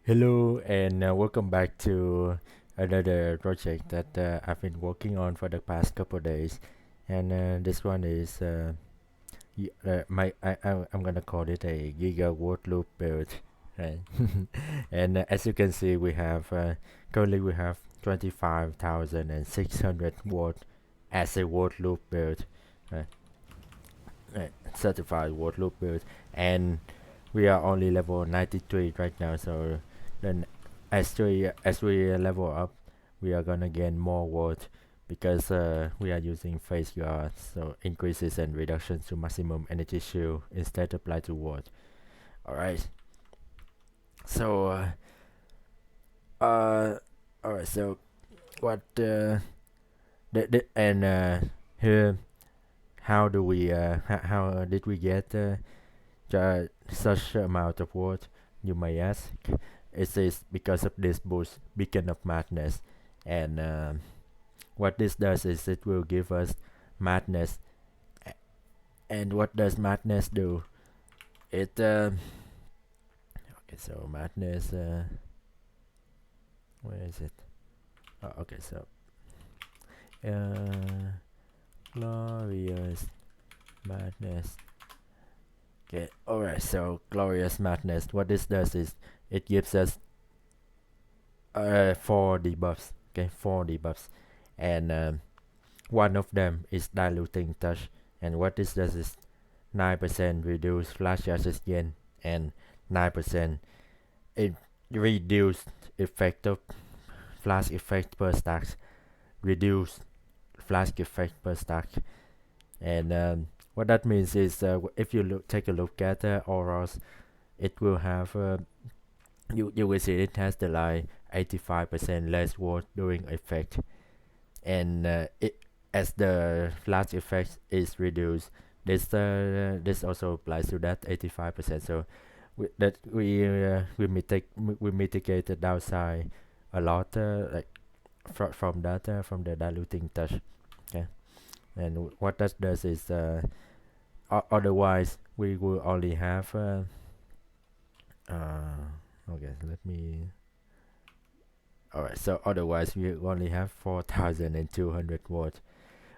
Hello and welcome back to another project that I've been working on for the past couple of days, and this one is I'm gonna call it a Giga word loop build, right? And as you can see, we have currently we have 25,600 word as a word loop build, right? Certified word loop build, and we are only level 93 right now. So then, as we level up, we are gonna gain more word because we are using Phrecia, so increases and reductions to maximum energy shield instead apply to word. All right. So all right. So what and here how do we how did we get such amount of words, you may ask. It is because of this boost, Beacon of Madness. And what this does is it will give us madness. And what does madness do? It okay, so madness. Where is it? Oh, okay, so glorious madness. Okay, alright, so glorious madness. What this does is it gives us 4 debuffs. Okay, 4 debuffs, and one of them is diluting touch. And what this does is 9% reduce flash charges gain and 9% it reduced effect of flash effect per stack. Reduce flash effect per stack, and what that means is if you take a look at auras, it will have you will see it has the like 85% less ward during effect, and it as the flash effect is reduced, this also applies to that 85%. So we mitigate the downside a lot, like from that from the diluting touch. Okay, and what that does is otherwise we will only have okay, let me. Alright, so otherwise we only have 4,200 watts,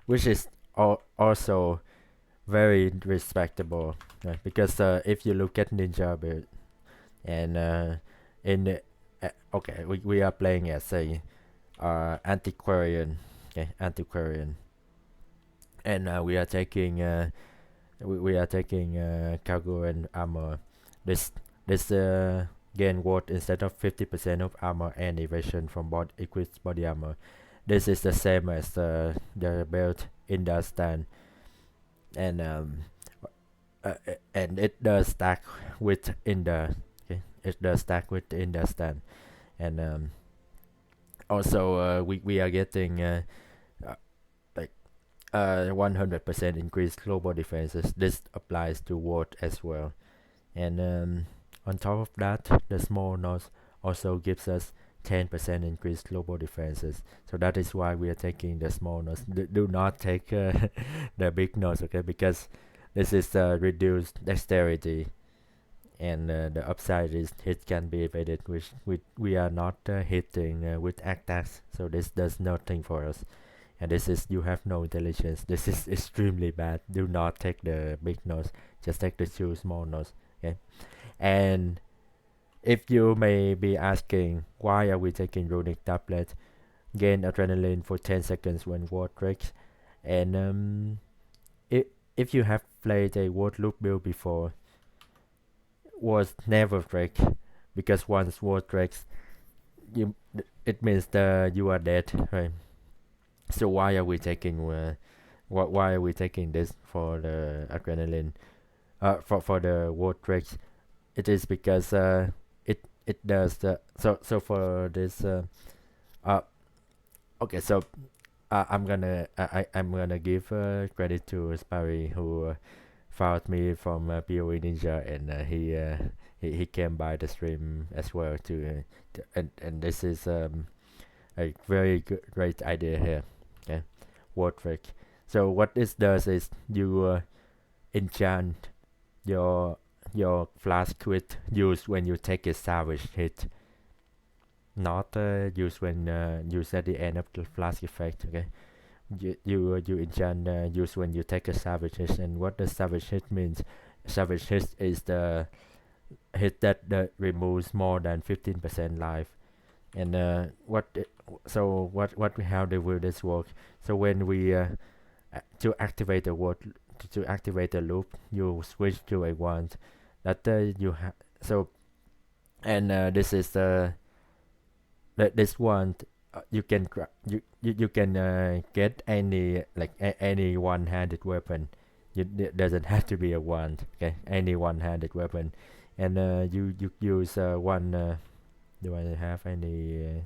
which is also very respectable, right? Because if you look at Ninja build, and in the, okay, we are playing as a Antiquarian, okay, Antiquarian, and we are taking cargo and armor. This gain ward instead of 50% of armor and evasion from equipped body armor. This is the same as the belt in the stand, and and it does stack with in the, okay, it does stack with in the stand, and also we are getting uh, like 100% increased global defenses. This applies to ward as well, and on top of that, the small nodes also gives us 10% increased global defenses. So that is why we are taking the small nodes. Do not take the big nodes, okay? Because this is reduced dexterity, and the upside is hit can be evaded, which we are not hitting with attacks. So this does nothing for us. And this is, you have no intelligence. This is extremely bad. Do not take the big nodes. Just take the 2 small nodes. Okay. And if you may be asking, why are we taking runic tablet? Gain adrenaline for 10 seconds when ward breaks. And if you have played a ward loop build before, wards never break, because once ward breaks, it means that you are dead, right? So why are we taking why are we taking this for the adrenaline? For the ward breaks, it is because it does the so for this uh okay, so I'm gonna give credit to Sparry, who found me from POE Ninja, and he came by the stream as well and this is a very great idea here. Okay, word break. So what this does is you enchant your flask with use when you take a savage hit, not used when used at the end of the flask effect. Okay, you enchant use when you take a savage hit, and what the savage hit means. Savage hit is the hit that removes more than 15% life. And how will this work? So when we to activate the word to activate the loop, you switch to a wand that you have. So and this is the this one you can you can get any like any one-handed weapon. It doesn't have to be a wand. Okay, any one-handed weapon, and you use one. Do I have any?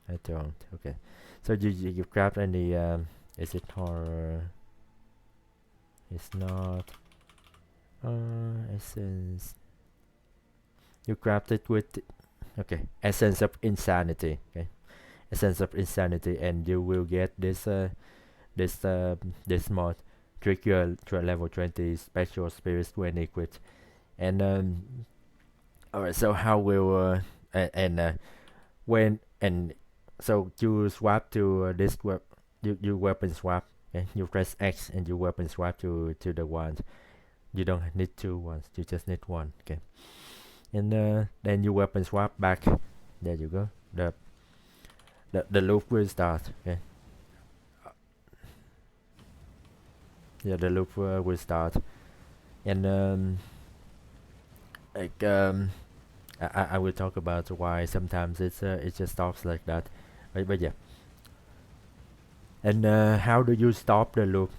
I don't. Okay, so you grab any. Is it horror? It's not. Essence. You grabbed it with. Okay, essence of insanity. Okay, essence of insanity, and you will get this this mod trigger level 20 special spirits when equipped. And alright, so how will when and so you swap to this you weapon swap. Okay, you press X and you weapon swap to the wand. You don't need two ones, you just need one. Okay, and then you weapon swap back. There you go. The loop will start. Okay, yeah, the loop will start. And like I will talk about why sometimes it just stops like that. But yeah, and how do you stop the loop?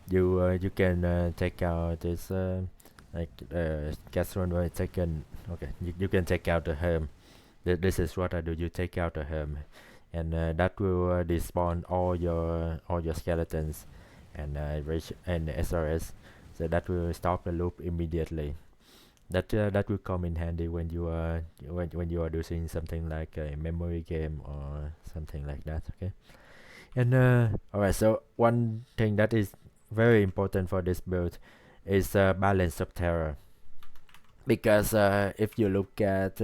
You can take out this like gas runway taken. Okay, you can take out the helm. This is what I do. You take out the helm, and that will despawn all your skeletons and and SRS. So that will stop the loop immediately. That will come in handy when you are when you are doing something like a memory game or something like that. Okay, and alright. So one thing that is very important for this build is balance of terror, because if you look at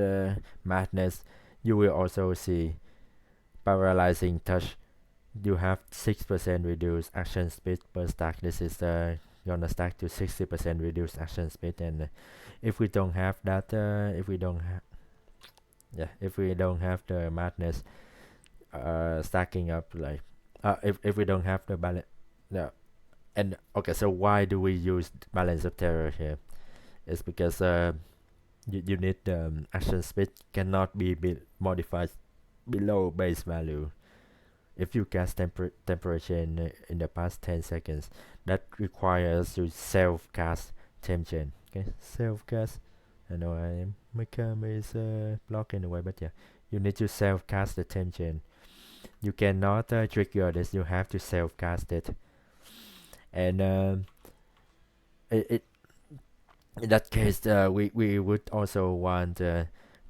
madness, you will also see paralyzing touch. You have 6% reduced action speed per stack. This is gonna stack to 60% reduced action speed, and if we don't have that, if we don't have the madness stacking up, like if we don't have the balance, no. And okay, so why do we use balance of terror here? It's because you need action speed cannot be modified below base value. If you cast temperature in the past 10 seconds, that requires you self cast temperature. Okay, self cast. I know my camera is blocking the way, but yeah, you need to self cast the temperature. You cannot trigger this. You have to self cast it, and it in that case we would also want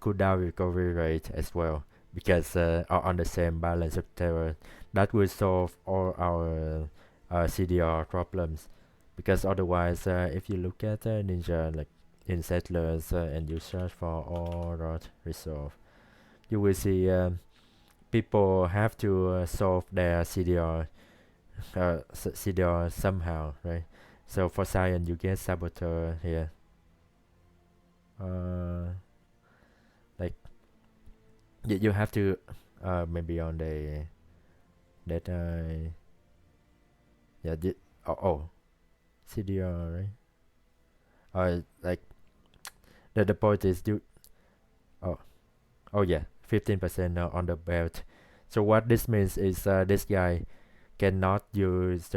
cooldown recovery rate as well, because on the same balance of terror, that will solve all our CDR problems. Because otherwise, if you look at ninja like in settlers and you search for all rot resolve, you will see people have to solve their CDR somehow, right? So for science, you get saboteur here. Like you have to maybe on the that yeah CDR, right? Like the point is you yeah, 15% on the belt. So what this means is this guy cannot use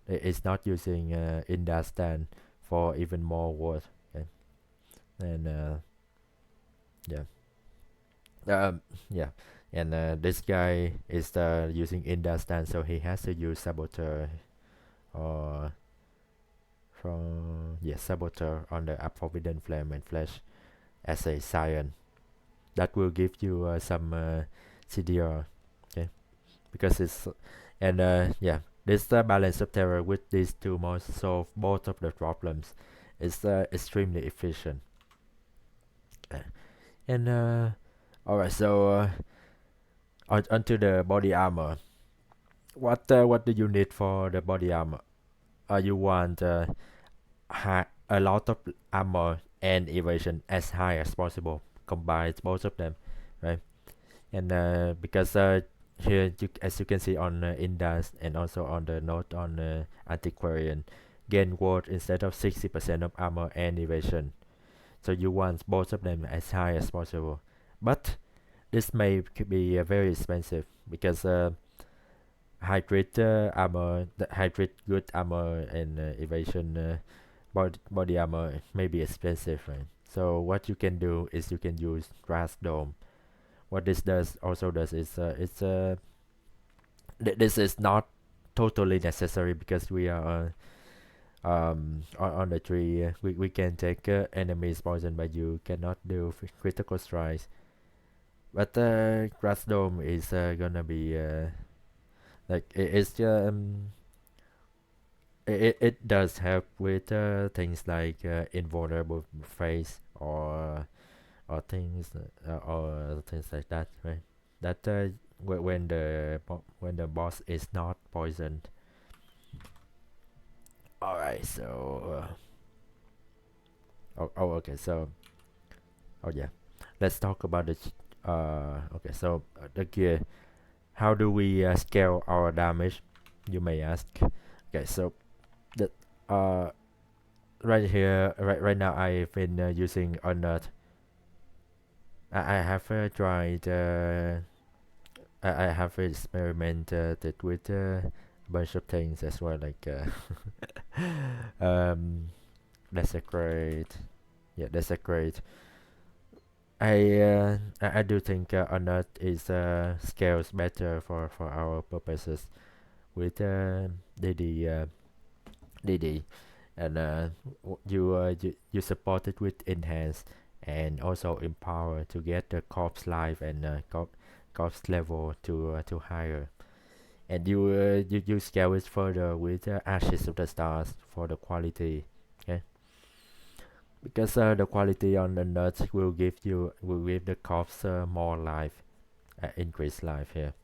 is not using in that stand for even more worth. Okay, and yeah yeah, and this guy is using in that stand, so he has to use saboteur or from saboteur on the up forbidden flame and flesh as a scion. That will give you some CDR. Okay, because it's and this balance of terror with these two mods solve both of the problems. It's extremely efficient. And Alright, so onto the body armor. What do you need for the body armor? You want a lot of armor and evasion as high as possible. Combine both of them, right? And because here, as you can see on Indas and also on the note on Antiquarian, gain worth instead of 60% of armor and evasion. So you want both of them as high as possible. But this may be very expensive because hybrid armor, the hybrid good armor and evasion body armor may be expensive, right? So what you can do is you can use grass dome. What this does also does is this is not totally necessary because we are on the tree. We can take enemies poison, but you cannot do critical strikes. But grass dome is gonna be like it does help with things like invulnerable phase or things like that, right? That when the boss is not poisoned. All right, so okay, so yeah, let's talk about the okay, so the gear. How do we scale our damage? You may ask. Okay, so the uh right here, right now, I've been using Unearth. I have tried. I have experimented with a bunch of things as well, like um, desecrate. Yeah, desecrate. I do think Unearth is scales better for our purposes with DD DD, and you support it with enhance and also empower to get the corpse life and corpse level to higher, and you scale it further with ashes of the stars for the quality. Okay, because the quality on the nuts will give the corpse more life, increased life here.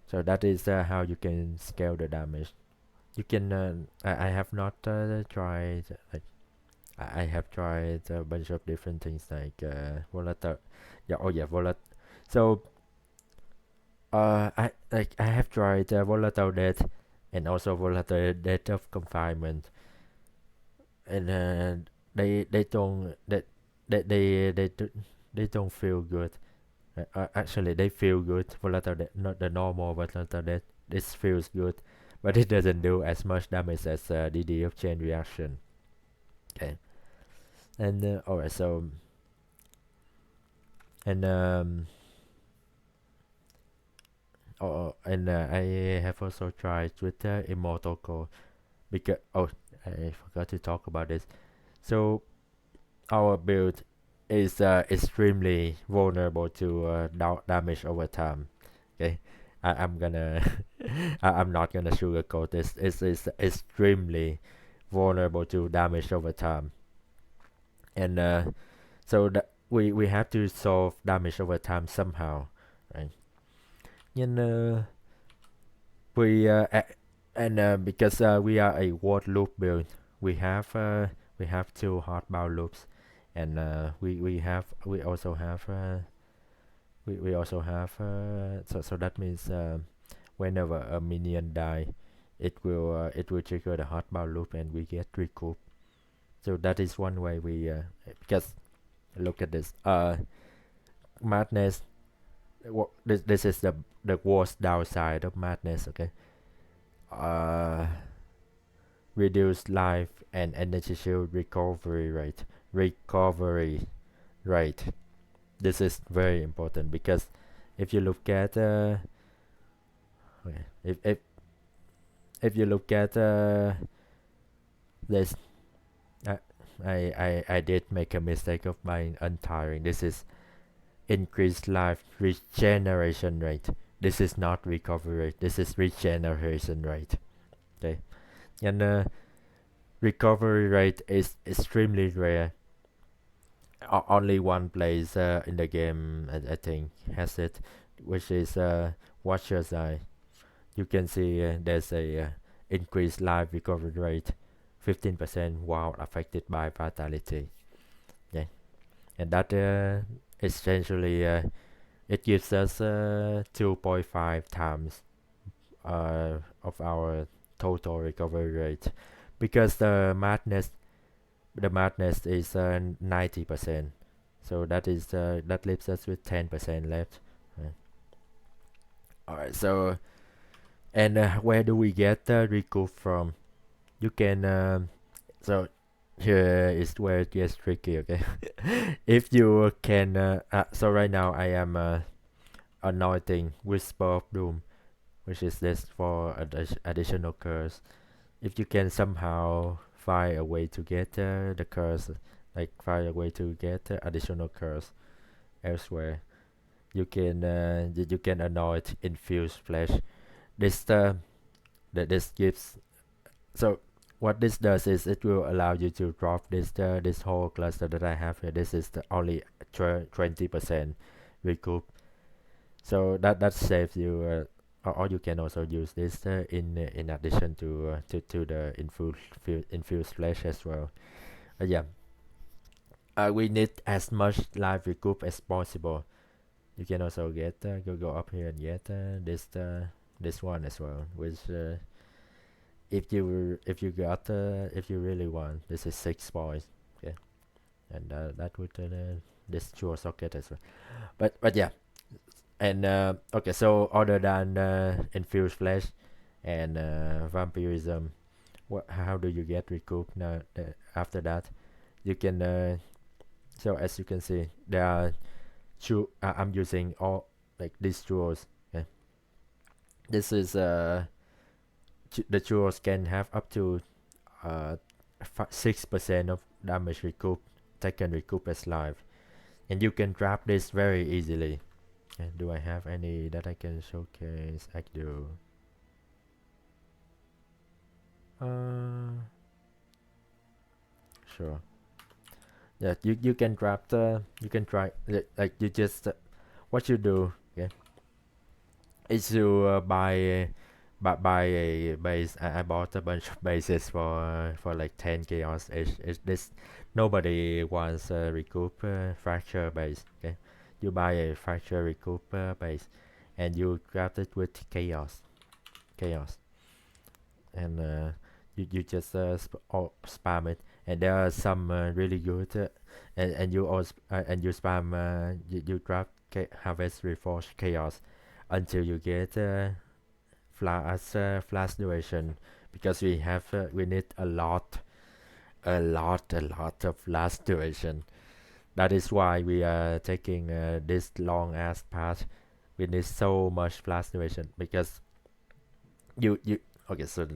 So that is how you can scale the damage. You can I have not tried like I have tried a bunch of different things like volatile. Yeah, oh yeah, volatile. So I have tried volatile death and also volatile death of confinement, and they don't they don't feel good. Actually, they feel good. Volatile death, not the normal volatile death. This feels good, but it doesn't do as much damage as DD of chain reaction. Okay, and alright, so and and I have also tried with immortal core because I forgot to talk about this. So our build is extremely vulnerable to damage over time. Okay, I'm gonna I'm not gonna sugarcoat this. It's extremely vulnerable to damage over time, and so that we have to solve damage over time somehow, right? And we and because we are a word loop build, we have two hardbound loops, and we also have we also have so that means whenever a minion die, it will trigger the hardbound loop and we get recoup. So that is one way we because look at this madness. This is the worst downside of madness. Okay, uh reduce life and energy shield recovery rate. This is very important because if you look at okay, if you look at this uh, I did make a mistake of buying untiring. This is increased life regeneration rate. This is not recovery rate, this is regeneration rate. Okay, and recovery rate is extremely rare. only one place in the game I think has it, which is Watcher's Eye. You can see there's a increased life recovery rate 15% while affected by fatality. Yeah, and that essentially it gives us 2.5 times of our total recovery rate, because the madness is 90%. So that leaves us with 10% left. Right. All right. So and where do we get the recoup from? You can so here is where it gets tricky. Okay, if you can so right now I am anointing Whisper of Doom, which is this for additional curse. If you can somehow find a way to get the curse, like find a way to get additional curse elsewhere, you can anoint infused flesh. This this gives, so what this does is it will allow you to drop this whole cluster that I have here. This is the only 20% recoup, so that saves you. Or you can also use this in addition to the infused flesh as well. Yeah, we need as much life recoup as possible. You can also get go up here and get this one as well, which if you really want, this is 6 points. Okay, and that would this jewel socket as well. But yeah, and okay, so other than infused flesh and vampirism, how do you get recoup now? After that, you can so as you can see, there are I'm using all like these jewels. Okay, this is the jewels can have up to 6% of damage recoup taken recoup as life, and you can drop this very easily. Okay, do I have any that I can showcase? I do. Sure. Yeah, you can drop the you can try like you just what you do. Okay, is you buy a base. I bought a bunch of bases for like 10 chaos. Is this nobody wants a recoup fracture base? Okay, you buy a fracture recoup base, and you craft it with chaos, and you just spam it. And there are some really good, and you also and you spam you drop harvest reforged chaos until you get flash duration, because we need a lot of flash duration. That is why we are taking this long ass path. We need so much flash duration, because you okay, so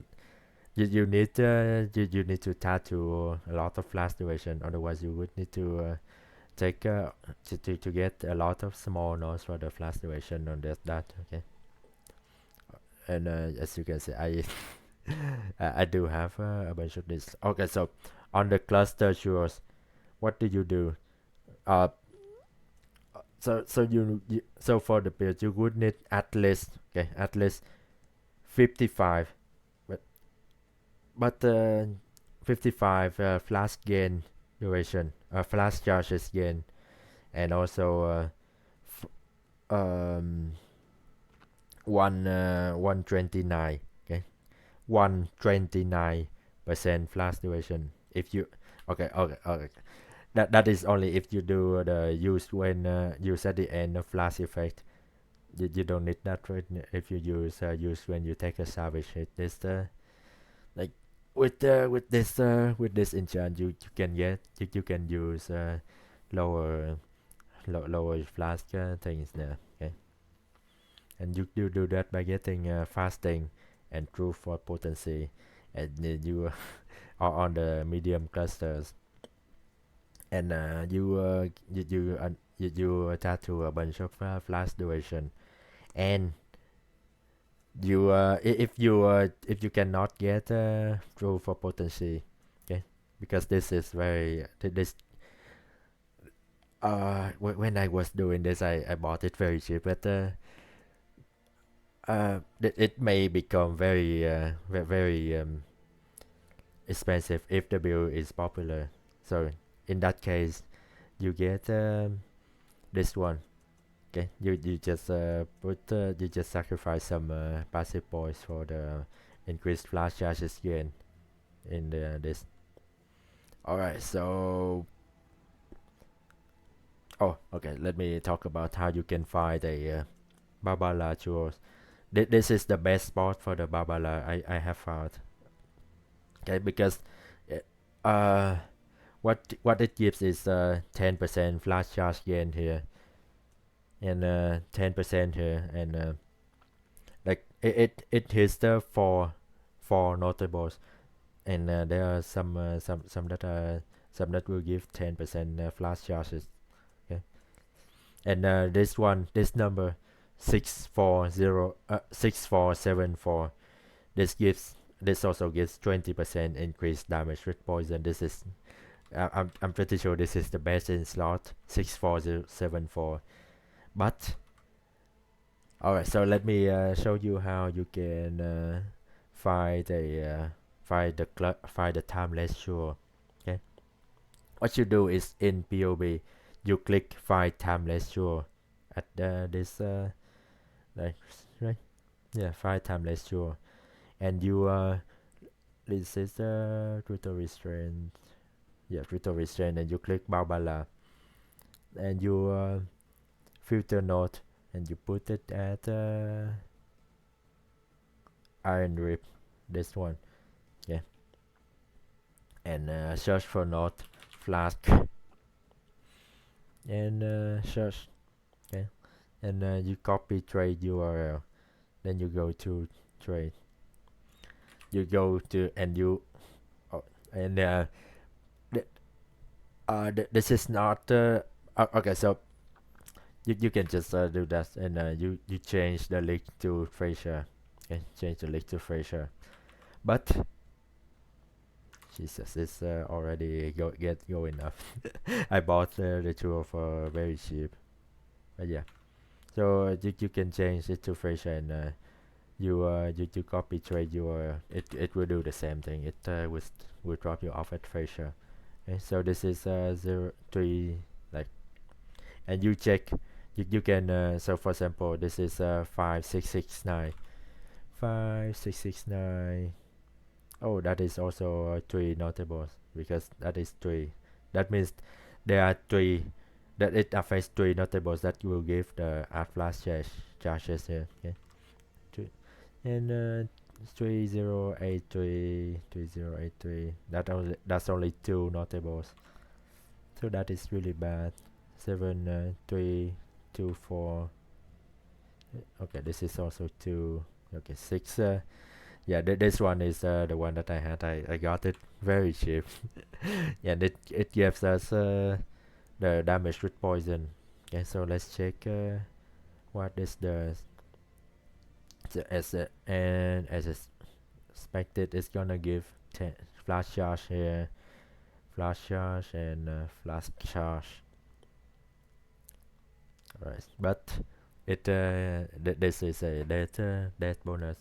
you need to tattoo a lot of flash duration, otherwise you would need to take to get a lot of small nodes for the flash duration on that. Okay, and as you can see, I do have a bunch of this. Okay, so on the cluster jewels, what do you do? Uh, so for the build, you would need at least 55, but 55 flash gain duration, flash charges gain, and also um 129. Okay, 129% flash duration. If you okay, that is only if you do the use when use at the end of flash effect. You don't need that, right? If you use when you take a savage hit, this like with this enchant, you can get you can use lower lower flash things there. Okay, and you do that by getting fasting and true for potency, and you are on the medium clusters, and you attach to a bunch of flash duration, and if you cannot get true for potency. Okay, because this is very when I was doing this, I bought it very cheap, but it may become very expensive if the build is popular. So in that case, you get this one. Okay, you just you just sacrifice some passive points for the increased flash charges gain in this. All right, so okay. Let me talk about how you can find a Barbara jewels. This is the best spot for the Barbara I have found. Okay, because uh what it gives is 10% flash charge gain here and 10% here and like it hits the four notables and there are some that will give 10% flash charges. Okay, and this number 6474 this also gives 20% increased damage with poison. This is I'm pretty sure this is the best in slot 64074. But alright, so let me show you how you can find the timeless jewel. Okay, what you do is in POE you click find timeless jewel at this like right, yeah, find timeless jewel, and you this is brutal restraint, yeah, brutal restraint, and you click Barbara and you filter node and you put it at iron rip, this one. Yeah, and search for node flask and search. Okay, and you copy trade URL, then you go to trade, you go to and you and this is not okay, so you can just do that and you change the link to Phrecia. Okay, change the link to Phrecia, but Jesus, it's already get going up. I bought the tool for very cheap, but yeah. So you can change it to Phrecia and you copy trade your it will do the same thing. It will drop you off at Phrecia. Okay, so this is 03 like, and you check. You can so for example this is 5669 5669. Oh, that is also three notables because that is three. That means there are three that it affects three notables that will give the art flash charges here. Okay, three, and 3083 that's only two notables, so that is really bad. 7324. Okay, this is also two. Okay, six. Yeah, this one is the one that I had. I got it very cheap. Yeah, and it gives us the damage with poison. Okay, so let's check what this does. So as expected, it's gonna give 10 flash charge here, flash charge and flash charge. Alright, but this is a death bonus.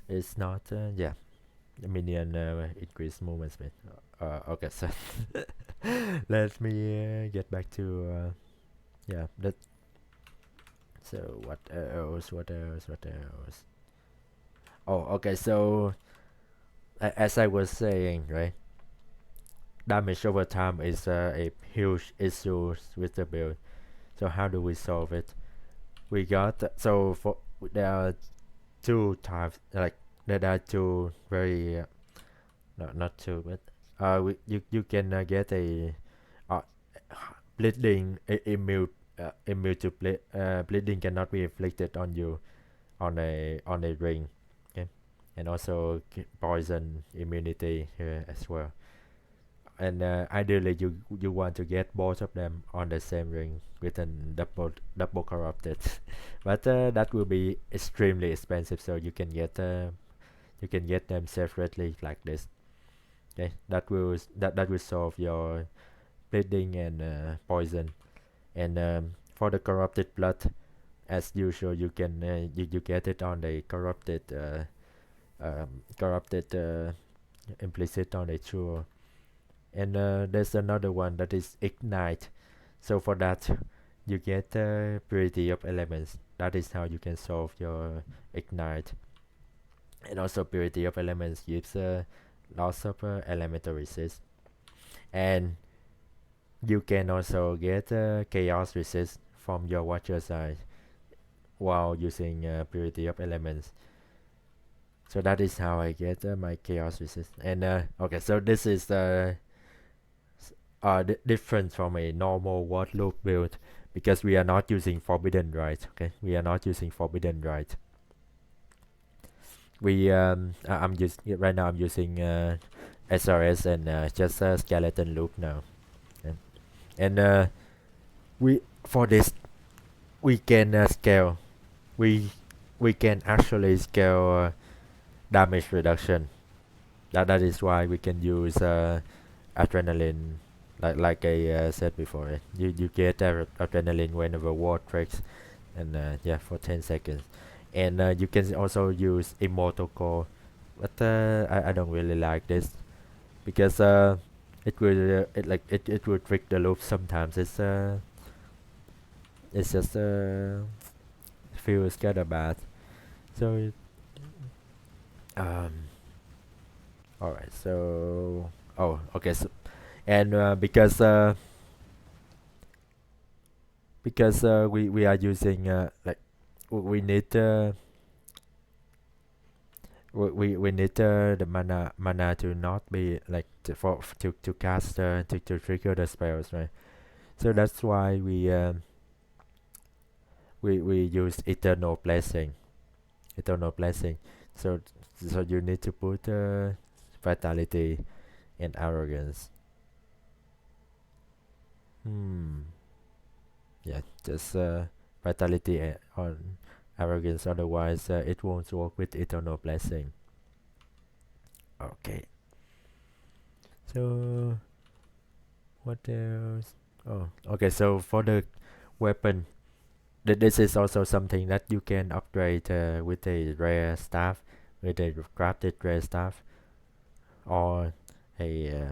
It's not yeah, the minion increase movement speed. Okay, so let me get back to yeah, that. So what else? What else? What else? Oh, okay. So as I was saying, right, damage over time is a huge issue with the build. So how do we solve it? We got so for there are two types, like there are two very not two, but you can get a uh, bleeding immune to bleeding cannot be inflicted on you on a ring. Okay, and also poison immunity here as well. And ideally you want to get both of them on the same ring with a double corrupted, but that will be extremely expensive. So you can get them separately like this. Okay, that will solve your bleeding and poison. And for the corrupted blood, as usual, you can you get it on the corrupted implicit on the true. And there's another one that is ignite. So for that, you get purity of elements. That is how you can solve your ignite. And also purity of elements gives lots of elemental resist. And you can also get chaos resist from your watcher side while using purity of elements. So that is how I get my chaos resist. And okay, so this is different from a normal word loop build because we are not using forbidden right. Okay, we are not using forbidden right. I'm just right now I'm using SRS and just a skeleton loop now. Okay. And we for this we can scale. We can actually scale damage reduction. That is why we can use adrenaline, like I said before. You get adrenaline whenever war tricks, and yeah, for 10 seconds. And you can also use immortal core, but I don't really like this because it will it will trick the loop sometimes. It's just feels kind of bad. So um all right. So oh okay. So and because we are using like we need we need the mana to not be like to cast to trigger the spells, right? So that's why we use eternal blessing. So you need to put vitality and arrogance. Yeah, just vitality on arrogance, otherwise it won't work with eternal blessing. Okay, so what else? Oh, okay, so for the weapon, this is also something that you can upgrade with a rare staff, with a crafted rare staff, or a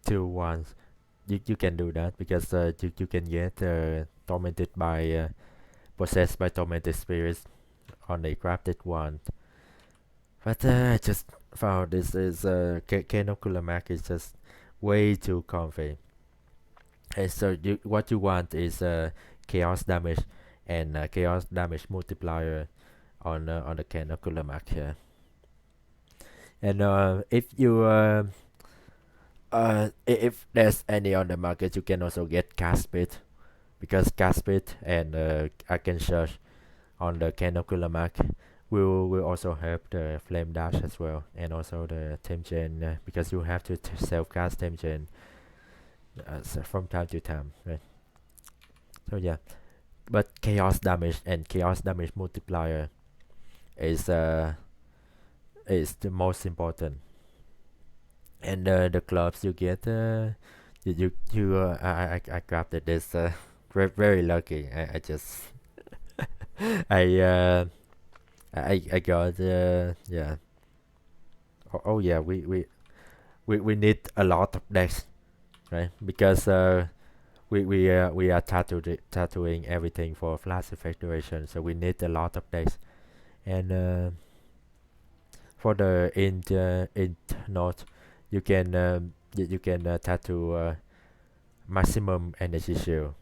two ones. You can do that because you can get tormented by possessed by tormented spirits on a crafted one. But I just found this is Kenokulamac is just way too comfy. And so what you want is chaos damage and chaos damage multiplier on the Kenokulamac here. And if there's any on the market, you can also get Caspit because Caspit and I can search on the Kenokulamac will also help the flame dash as well, and also the Temgen because you have to self cast Temgen so from time to time, right? So yeah, but chaos damage and chaos damage multiplier is the most important. And the clubs you get I grabbed this very lucky. I just I got yeah. Oh yeah, we need a lot of decks, right? Because we are tattooing everything for flash effect duration, so we need a lot of decks. And for the int note, you can you can tattoo maximum energy shield,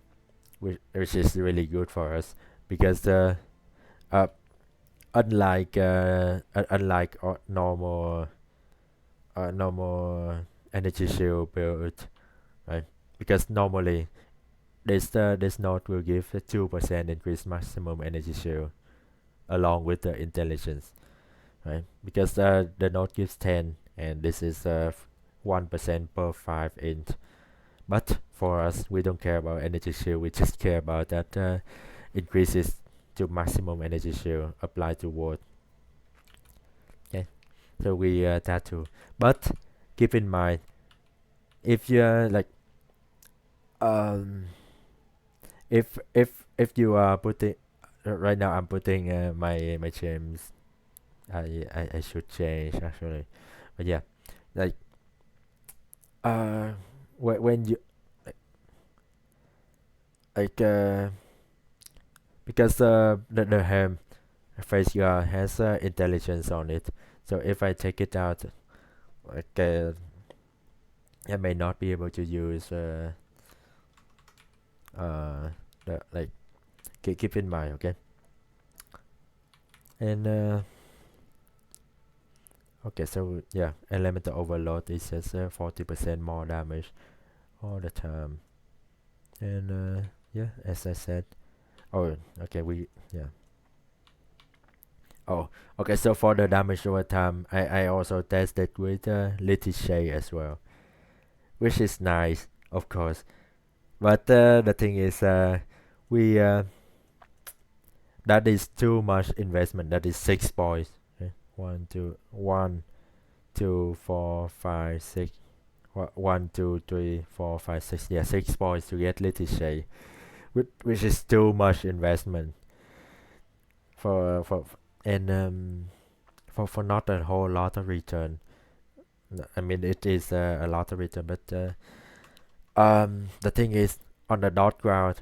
which is really good for us because uh unlike normal energy shield build, right? Because normally this node will give a 2% increase maximum energy shield along with the intelligence, right? Because the node gives 10 and this is 1% per 5 int. But for us, we don't care about energy shield. We just care about that increases to maximum energy shield applied to ward. Okay, so we tattoo. But keep in mind, if you're like um if you are putting right now I'm putting my gems. I should change actually, but yeah, like uh when you like because the ham Phrecia has intelligence on it, so if I take it out, like I may not be able to use the like keep in mind, okay. And okay, so yeah, elemental overload is just 40% more damage all the time. And yeah, as I said, oh okay, we yeah. Oh, okay. So for the damage over time, I also tested with Letitia as well, which is nice, of course. But the thing is, we that is too much investment. That is 6 points. Okay? 1, 2, 1, 2, 4, 5, 6. 1, 2, 3, 4, 5, 6. Yeah, 6 points to get Letitia, which is too much investment for and for not a whole lot of return. I mean, it is a lot of return, but the thing is, on the dot ground,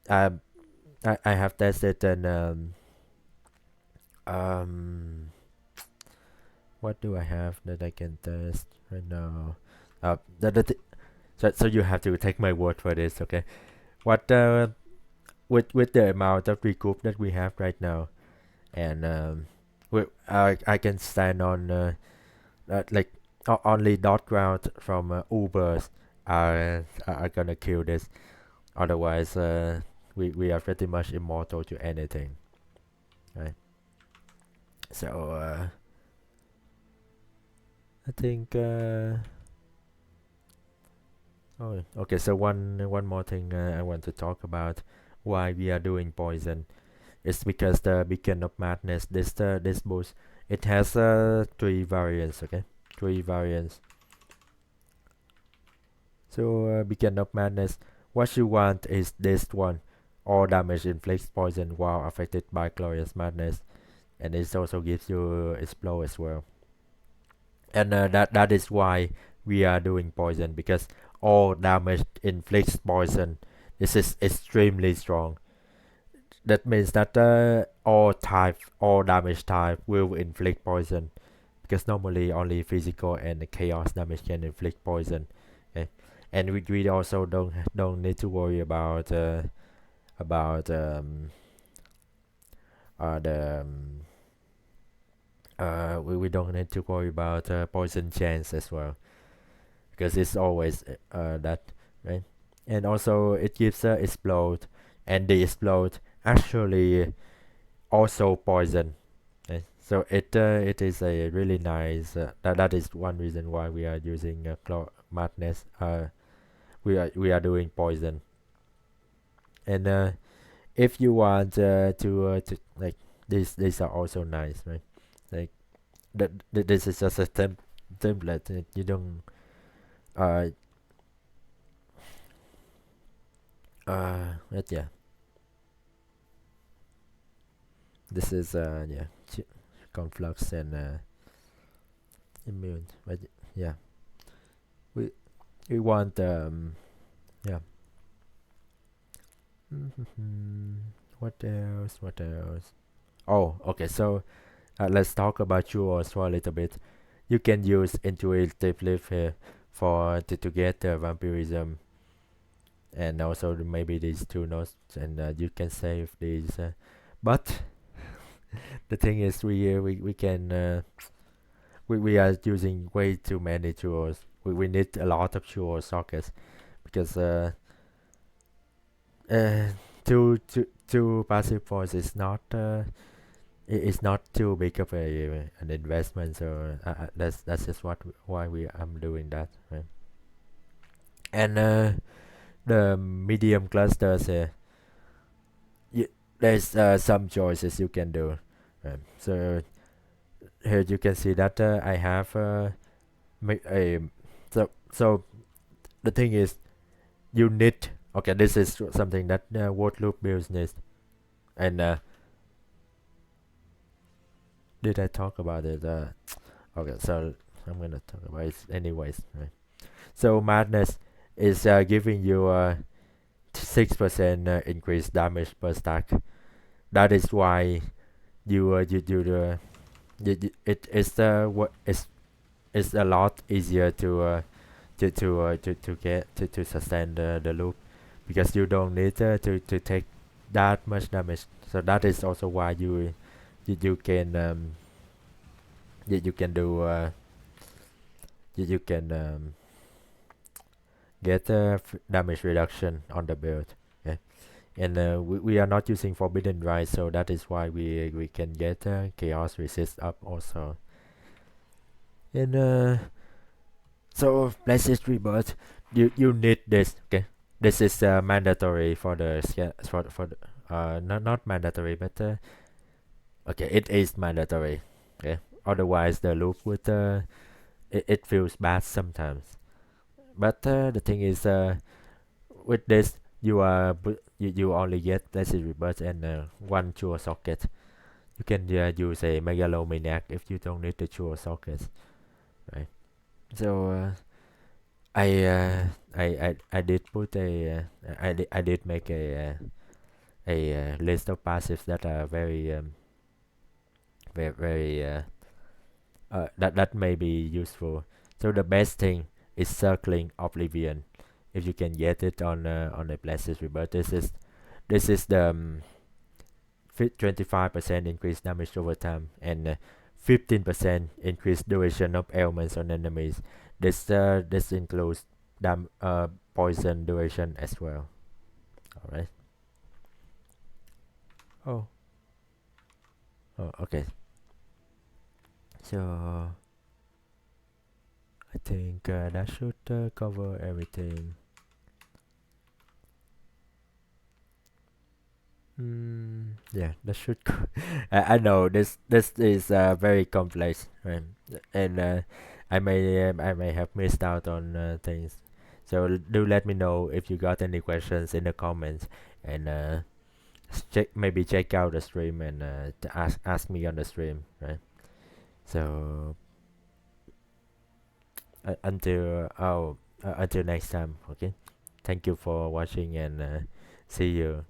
um, I have tested and um, what do I have that I can test right now? So you have to take my word for this, okay? What with the amount of recoup that we have right now, and I can stand on like only dot ground from Ubers are gonna kill this. Otherwise, we are pretty much immortal to anything, right? So I think oh okay. So one more thing I want to talk about why we are doing poison. It's because the Beacon of Madness, this boost, it has 3 variants. Okay, 3 variants. So Beacon of Madness, what you want is this one. All damage inflicts poison while affected by Glorious Madness, and it also gives you explode as well. And that is why we are doing poison, because all damage inflicts poison. This is extremely strong. That means that all damage type will inflict poison, because normally only physical and chaos damage can inflict poison. Okay? And we also don't need to worry about the we don't need to worry about poison chance as well, because it's always that, right? And also it gives explode, and the explode actually also poison. Okay? So it is a really nice that is one reason why we are using madness. We are doing poison. And if you want to like these are also nice, right? Like this is just a template. You don't uh but yeah, this is yeah, conflux and immune. But yeah, we we want yeah. What else? What else? Oh, okay. So let's talk about yours for a little bit. You can use intuitive lift here for to get vampirism, and also maybe these 2 notes, and you can save these. But the thing is, we can we are using way too many tools. We need a lot of tool sockets, because uh two passive points is not it's not too big of an investment. So that's just why we I'm doing that, right? And the medium clusters, y there's some choices you can do. So here you can see that I have a So the thing is, you need. Okay, this is something that word loop builds needs. And did I talk about it? Okay, so I'm gonna talk about it anyways. Right. So madness is giving you a 6% increased damage per stack. That is why you do the it is what is it's a lot easier to get to sustain the loop because you don't need to take that much damage. So that is also why you can you can do you can get damage reduction on the build. Yeah. And we are not using forbidden right, so that is why we can get chaos resist up also. And so Blessed Rebirth, you need this. Okay, this is mandatory for the for the, not mandatory, but okay, it is mandatory. Okay, otherwise the loop would it feels bad sometimes. But the thing is, with this you only get Blessed Rebirth and one Chua socket. You can use a Megalomaniac if you don't need the Chua sockets, right? So I did put I did make a list of passives that are very very that may be useful. So the best thing is circling oblivion. If you can get it on a Blessed Rebirth, this is the 25% increased damage over time and 15% increased duration of ailments on enemies. This includes poison duration as well. All right. Oh. Oh. Okay. So I think that should cover everything. Yeah, that should. I know this is very complex, right? And I may have missed out on things. So do let me know if you got any questions in the comments, and check out the stream and to ask me on the stream, right? So until next time, okay. Thank you for watching and see you.